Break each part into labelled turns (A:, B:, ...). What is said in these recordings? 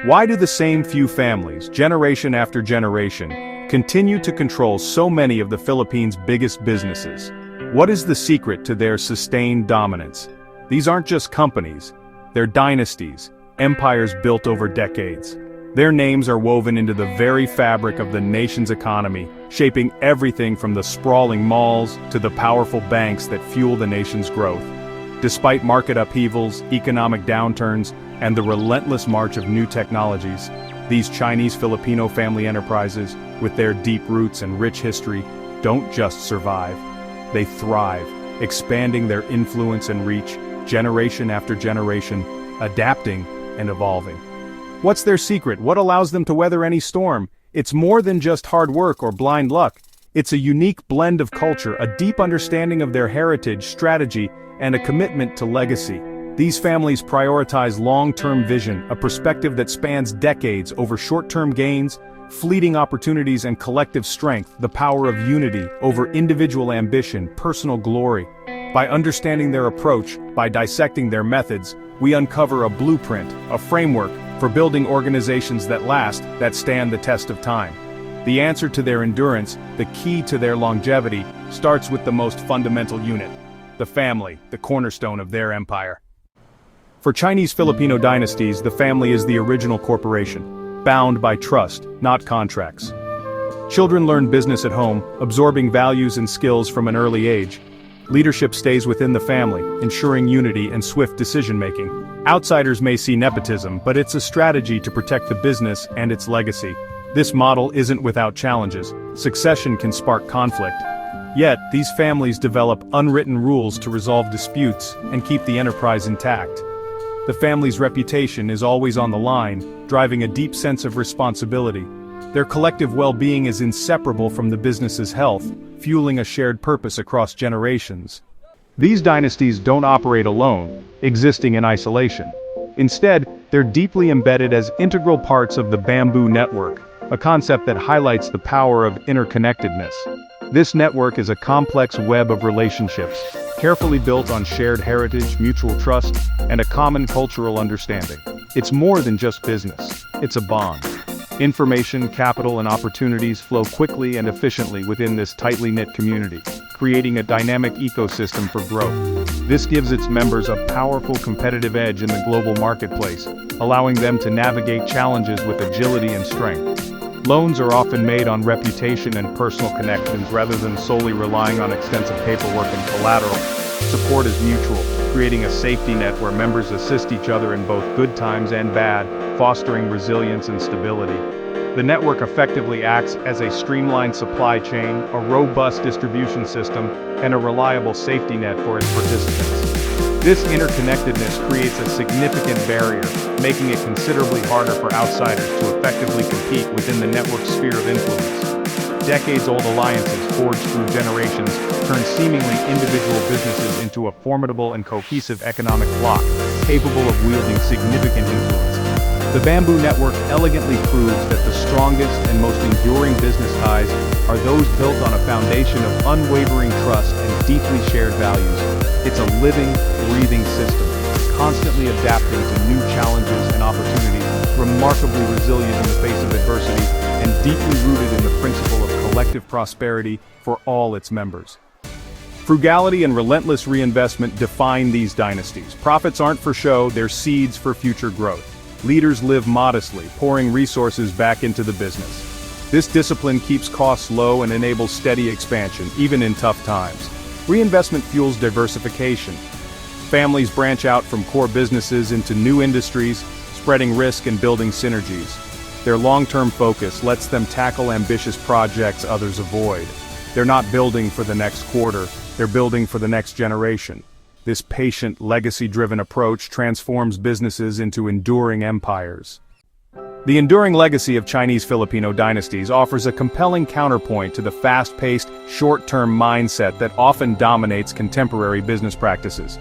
A: Why do the same few families, generation after generation, continue to control so many of the Philippines' biggest businesses? What is the secret to their sustained dominance? These aren't just companies, they're dynasties, empires built over decades. Their names are woven into the very fabric of the nation's economy, shaping everything from the sprawling malls to the powerful banks that fuel the nation's growth. Despite market upheavals, economic downturns, and the relentless march of new technologies, these Chinese-Filipino family enterprises, with their deep roots and rich history, don't just survive. They thrive, expanding their influence and reach, generation after generation, adapting and evolving. What's their secret? What allows them to weather any storm? It's more than just hard work or blind luck. It's a unique blend of culture, a deep understanding of their heritage, strategy, and a commitment to legacy. These families prioritize long-term vision, a perspective that spans decades over short-term gains, fleeting opportunities, and collective strength, the power of unity over individual ambition, personal glory. By understanding their approach, by dissecting their methods, we uncover a blueprint, a framework for building organizations that last, that stand the test of time. The answer to their endurance, the key to their longevity, starts with the most fundamental unit: the family, the cornerstone of their empire. For Chinese-Filipino dynasties, the family is the original corporation, bound by trust, not contracts. Children learn business at home, absorbing values and skills from an early age. Leadership stays within the family, ensuring unity and swift decision-making. Outsiders may see nepotism, but it's a strategy to protect the business and its legacy. This model isn't without challenges. Succession can spark conflict. Yet, these families develop unwritten rules to resolve disputes and keep the enterprise intact. The family's reputation is always on the line, driving a deep sense of responsibility. Their collective well-being is inseparable from the business's health, fueling a shared purpose across generations. These dynasties don't operate alone, existing in isolation. Instead, they're deeply embedded as integral parts of the bamboo network, a concept that highlights the power of interconnectedness. This network is a complex web of relationships, carefully built on shared heritage, mutual trust, and a common cultural understanding. It's more than just business, it's a bond. Information, capital, and opportunities flow quickly and efficiently within this tightly knit community, creating a dynamic ecosystem for growth. This gives its members a powerful competitive edge in the global marketplace, allowing them to navigate challenges with agility and strength. Loans are often made on reputation and personal connections rather than solely relying on extensive paperwork and collateral. Support is mutual, creating a safety net where members assist each other in both good times and bad, fostering resilience and stability. The network effectively acts as a streamlined supply chain, a robust distribution system, and a reliable safety net for its participants. This interconnectedness creates a significant barrier, making it considerably harder for outsiders to effectively compete within the network's sphere of influence. Decades-old alliances forged through generations turn seemingly individual businesses into a formidable and cohesive economic bloc, capable of wielding significant influence. The bamboo network elegantly proves that the strongest and most enduring business ties are those built on a foundation of unwavering trust and deeply shared values. It's a living, breathing system, constantly adapting to new challenges and opportunities, remarkably resilient in the face of adversity, and deeply rooted in the principle of collective prosperity for all its members. Frugality and relentless reinvestment define these dynasties. Profits aren't for show, they're seeds for future growth. Leaders live modestly, pouring resources back into the business. This discipline keeps costs low and enables steady expansion, even in tough times. Reinvestment fuels diversification. Families branch out from core businesses into new industries, spreading risk and building synergies. Their long-term focus lets them tackle ambitious projects others avoid. They're not building for the next quarter, they're building for the next generation. This patient, legacy-driven approach transforms businesses into enduring empires. The enduring legacy of Chinese-Filipino dynasties offers a compelling counterpoint to the fast-paced, short-term mindset that often dominates contemporary business practices.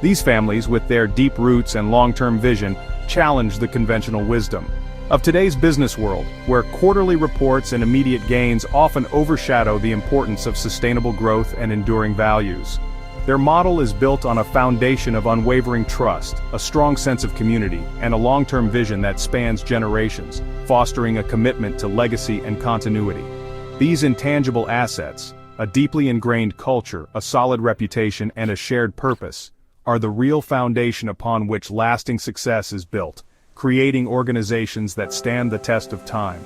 A: These families, with their deep roots and long-term vision, challenge the conventional wisdom of today's business world, where quarterly reports and immediate gains often overshadow the importance of sustainable growth and enduring values. Their model is built on a foundation of unwavering trust, a strong sense of community, and a long-term vision that spans generations, fostering a commitment to legacy and continuity. These intangible assets, a deeply ingrained culture, a solid reputation, and a shared purpose, are the real foundation upon which lasting success is built, creating organizations that stand the test of time.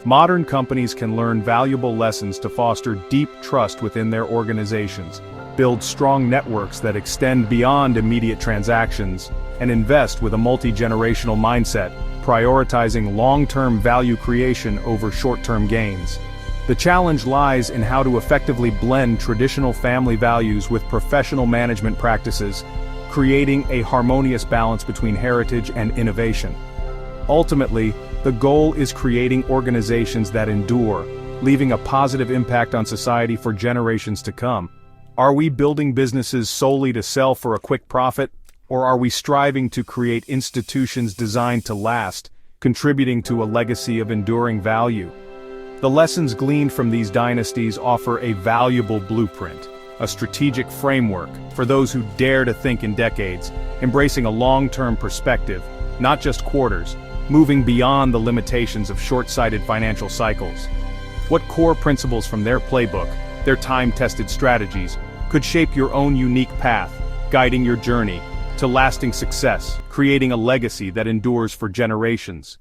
A: Modern companies can learn valuable lessons to foster deep trust within their organizations, build strong networks that extend beyond immediate transactions, and invest with a multi-generational mindset, prioritizing long-term value creation over short-term gains. The challenge lies in how to effectively blend traditional family values with professional management practices, creating a harmonious balance between heritage and innovation. Ultimately, the goal is creating organizations that endure, leaving a positive impact on society for generations to come. Are we building businesses solely to sell for a quick profit, or are we striving to create institutions designed to last, contributing to a legacy of enduring value? The lessons gleaned from these dynasties offer a valuable blueprint, a strategic framework for those who dare to think in decades, embracing a long-term perspective, not just quarters, moving beyond the limitations of short-sighted financial cycles. What core principles from their playbook, their time-tested strategies, could shape your own unique path, guiding your journey to lasting success, creating a legacy that endures for generations?